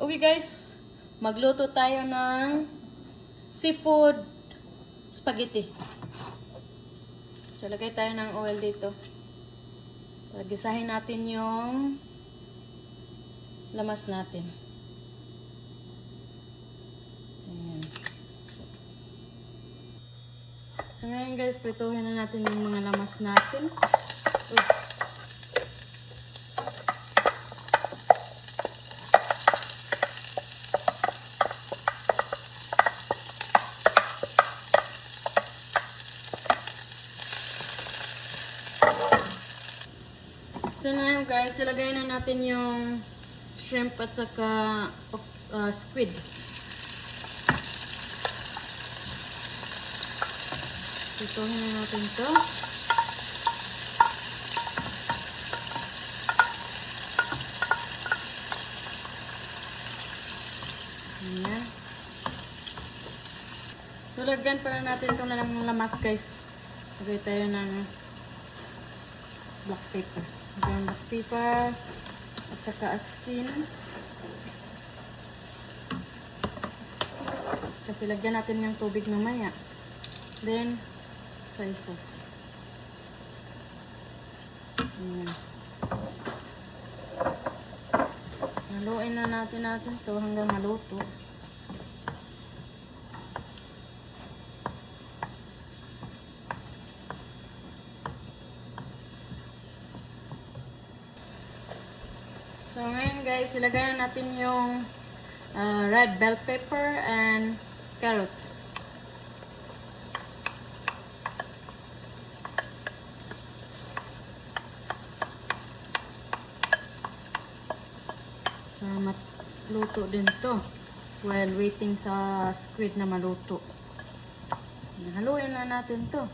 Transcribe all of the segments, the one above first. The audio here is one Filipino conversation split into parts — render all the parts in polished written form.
Okay guys, magluto tayo ng seafood spaghetti. So, lagay tayo ng oil dito. Gisahin natin yung lamas natin. Ayan. So, ngayon guys, prituhin na natin yung mga lamas natin. So ngayon guys, ilagay na natin yung shrimp at saka squid. Ituhin na natin to. Ayan. So lagyan pa na natin itong lamas guys. Lagay tayo ng black pepper. Lagyan black pepper at saka asin. Kasi lagyan natin yung tubig mamaya. Then, soy sauce. Ayan. Haluin na natin ito hanggang maluto. So, ngayon guys, ilagay na natin yung red bell pepper and carrots. So, matluto din to while waiting sa squid na maluto. Haluin na natin to.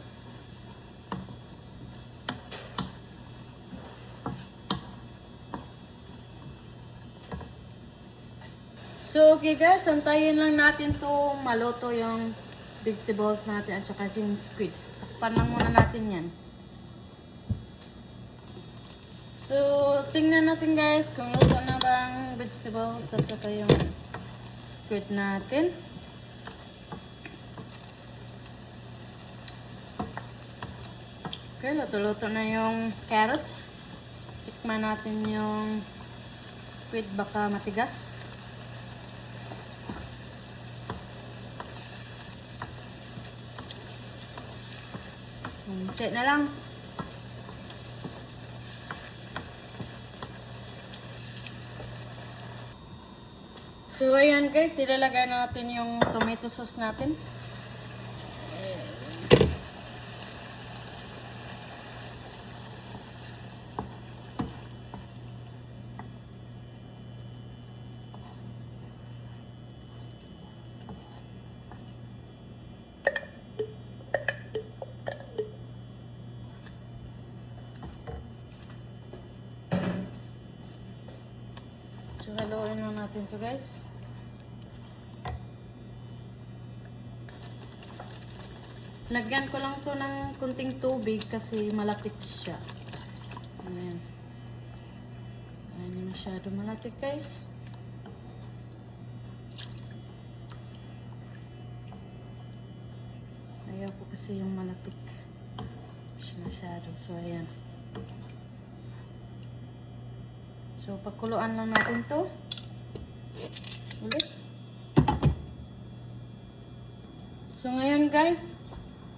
So, okay guys, antayin lang natin to maluto yung vegetables natin at saka yung squid. Takpan lang muna natin yan. So, tingnan natin guys kung luto na ba ang vegetables at saka yung squid natin. Okay, luto-luto na yung carrots. Tikman natin yung squid, baka matigas. Check na lang. So, ayan guys, ilalagay na natin yung tomato sauce natin. So, haluin na natin to guys. Lagyan ko lang to ng kunting tubig kasi malapit siya. Ayan. Hindi masyado malapit guys. Ayaw ko kasi yung malapit. Masyado. So, ayan. So, pakuluan lang natin to. Ulit. So, ngayon guys,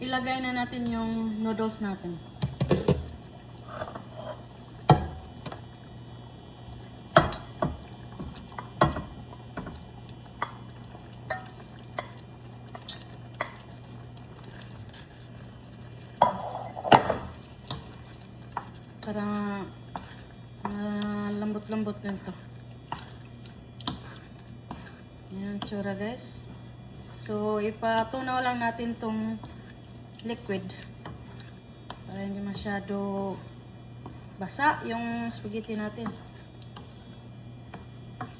ilagay na natin yung noodles natin. Para lambot-lambot din to. Yan ang tsura guys. So, ipatunaw lang natin tong liquid para hindi masyado basa yung spaghetti natin.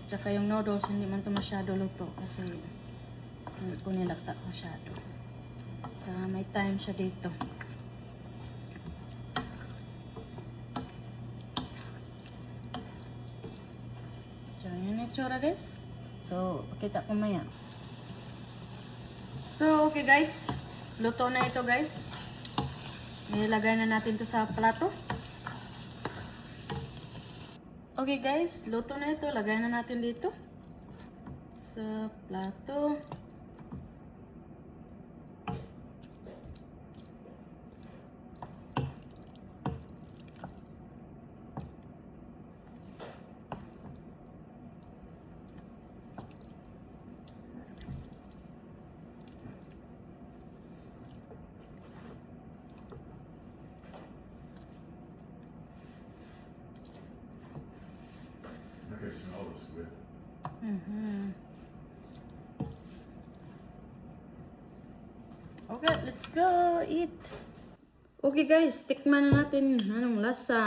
Tsaka yung noodles, hindi man to masyado luto kasi hindi ko nilagta masyado. Kaya may time siya dito. So, yun yung itsura guys. So, pakita ko maya. So, okay guys. Luto na ito guys. Ilagay na natin to sa plato. Okay guys, luto na ito. Lagay na natin dito. Sa plato. I can smell the squid. Okay, let's go eat. Okay guys, tikman na natin anong lasa.